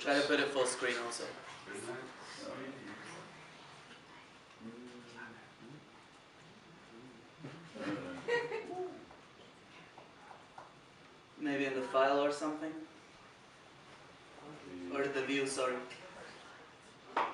Try to put it full screen also. Maybe in the file or something? Or the view, sorry. Okay.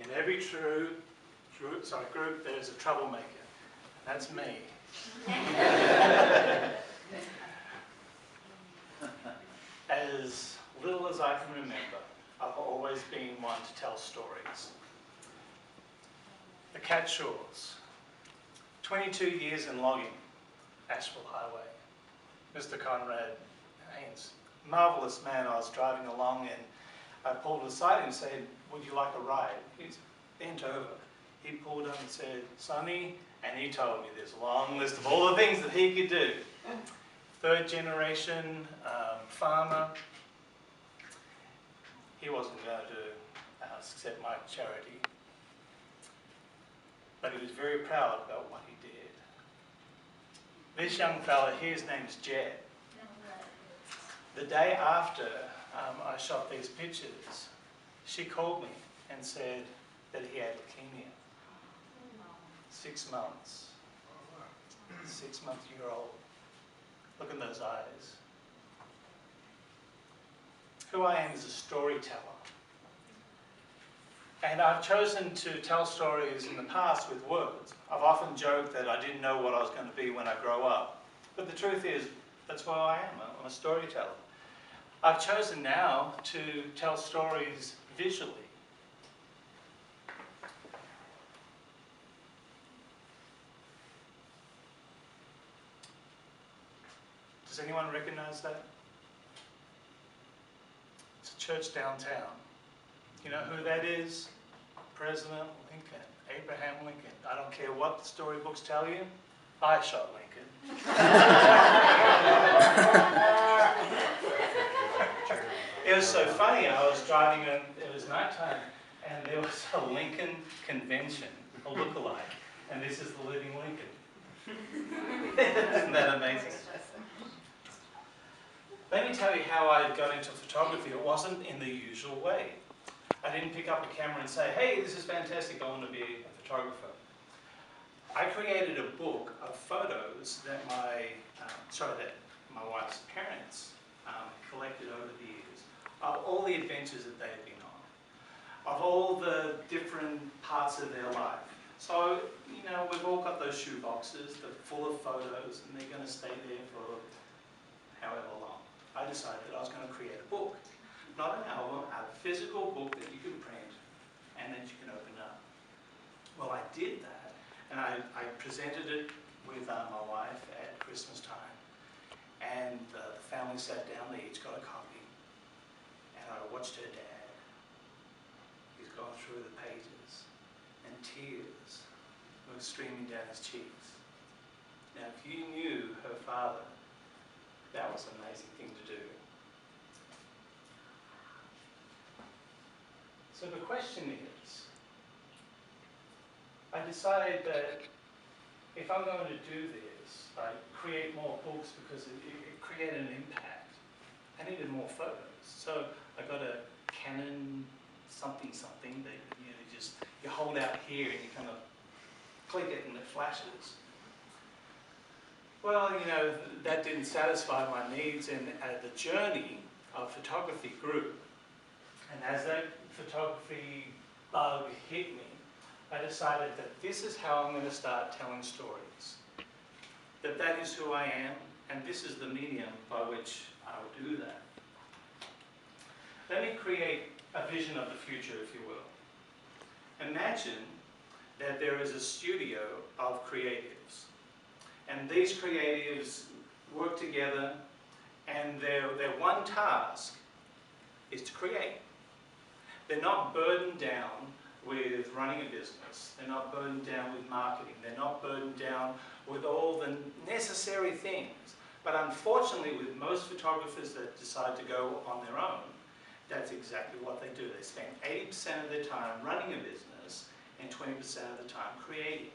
In every group, there's a troublemaker. That's me. As little as I can remember, I've always been one to tell stories. The Catshaws. 22 years in logging, Asheville Highway. Mr. Conrad Haynes, marvellous man. I was driving along and I pulled aside and said, "Would you like a ride?" He's bent over. He pulled up and said, "Sonny," and he told me this long list of all the things that he could do. Third generation farmer. He wasn't going to accept my charity, but he was very proud about what he did. This young fella, his name's Jed. The day after I shot these pictures, she called me and said that he had leukemia. 6 months. 6-month-year-old. Look in those eyes. Who I am is a storyteller. And I've chosen to tell stories in the past with words. I've often joked that I didn't know what I was going to be when I grow up. But the truth is, that's what I am. I'm a storyteller. I've chosen now to tell stories visually. Does anyone recognize that? It's a church downtown. You know who that is? President Lincoln, Abraham Lincoln. I don't care what the storybooks tell you, I shot Lincoln. It was so funny, I was driving and it was nighttime and there was a Lincoln convention, a lookalike, and this is the living Lincoln. Isn't that amazing? Let me tell you how I got into photography. It wasn't in the usual way. I didn't pick up a camera and say, "Hey, this is fantastic, I want to be a photographer." I created a book of photos that my wife's parents collected over the years, of all the adventures that they've been on, of all the different parts of their life. So, you know, we've all got those shoe boxes that are full of photos and they're going to stay there for however long. I decided that I was going to create a book. Not an album, a physical book that you can print and that you can open up. Well, I did that, and I presented it with my wife at Christmas time, and the family sat down, they each got a copy, and I watched her dad. He's gone through the pages, and tears were streaming down his cheeks. Now, if you knew her father, that was an amazing thing to do. So the question is, I decided that if I'm going to do this, create more books because it created an impact, I needed more photos. So I got a Canon something that you hold out here and you kind of click it and it flashes. Well, you know, that didn't satisfy my needs, and the journey of photography grew. And as that photography bug hit me, I decided that this is how I'm going to start telling stories. That is who I am, and this is the medium by which I will do that. Let me create a vision of the future, if you will. Imagine that there is a studio of creatives, and these creatives work together, and their one task is to create. They're not burdened down with running a business. They're not burdened down with marketing. They're not burdened down with all the necessary things. But unfortunately, with most photographers that decide to go on their own, that's exactly what they do. They spend 80% of their time running a business and 20% of the time creating.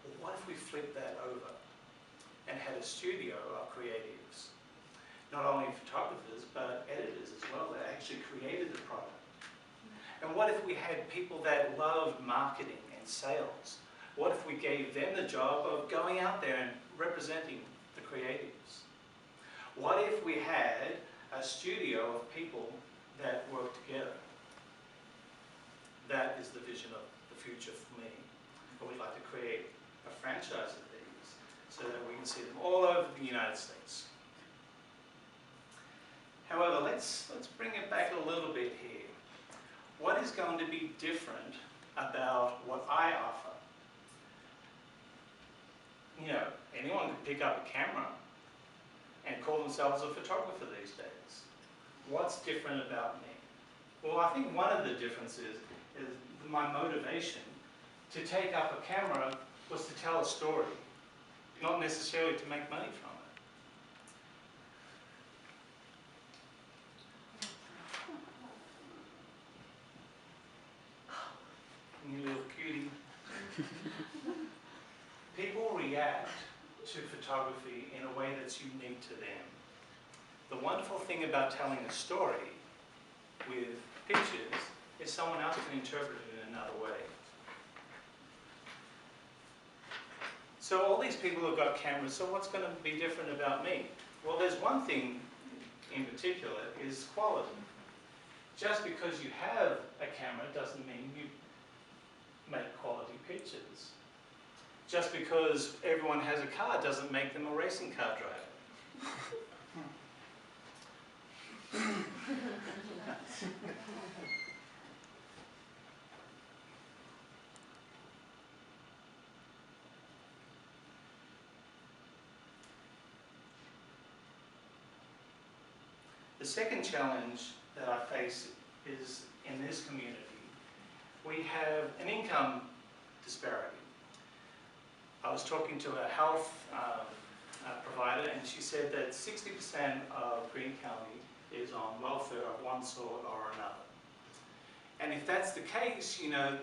Well, what if we flipped that over and had a studio of creatives? Not only photographers, but editors as well, that actually created the product. And what if we had people that loved marketing and sales? What if we gave them the job of going out there and representing the creatives? What if we had a studio of people that work together? That is the vision of the future for me. I would like to create a franchise of these so that we can see them all over the United States. However, let's bring it back a little bit here. What is going to be different about what I offer? You know, anyone can pick up a camera and call themselves a photographer these days. What's different about me? Well, I think one of the differences is my motivation to take up a camera was to tell a story, not necessarily to make money from it. You little cutie. People react to photography in a way that's unique to them. The wonderful thing about telling a story with pictures is someone else can interpret it in another way. So all these people have got cameras, so what's going to be different about me? Well, there's one thing in particular, is quality. Just because you have a camera doesn't mean you make quality pictures. Just because everyone has a car doesn't make them a racing car driver. The second challenge that I face is in this community. We have an income disparity. I was talking to a health provider, and she said that 60% of Greene County is on welfare of one sort or another. And if that's the case, you know,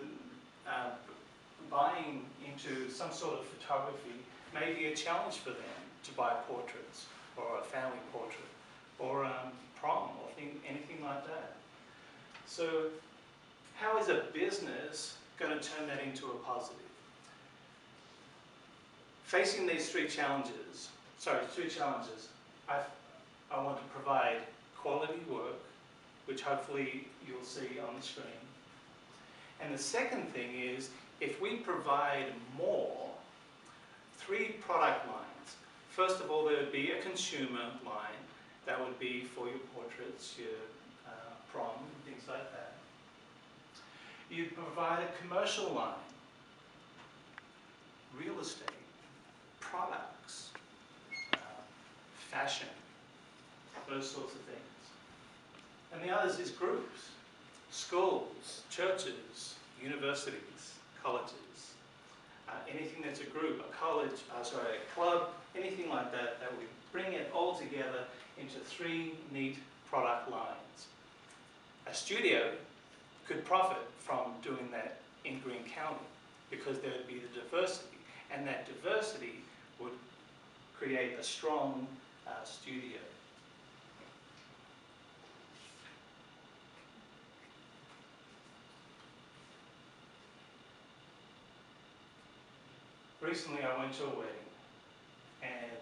buying into some sort of photography may be a challenge for them to buy portraits or a family portrait or prom or anything like that. So how is a business going to turn that into a positive? Facing these two challenges, I want to provide quality work, which hopefully you'll see on the screen. And the second thing is, if we provide more, 3 product lines. First of all, there would be a consumer line. That would be for your portraits, your prom, things like that. You'd provide a commercial line, real estate, products, fashion, those sorts of things. And the others is groups, schools, churches, universities, colleges, anything that's a group, a club, anything like that, that we bring it all together into 3 neat product lines. A studio could profit from doing that in Greene County because there would be the diversity, and that diversity would create a strong studio. Recently I went to a wedding, and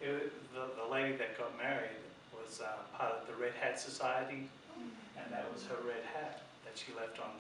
the lady that got married was part of the Red Hat Society, and that was her red hat that she left on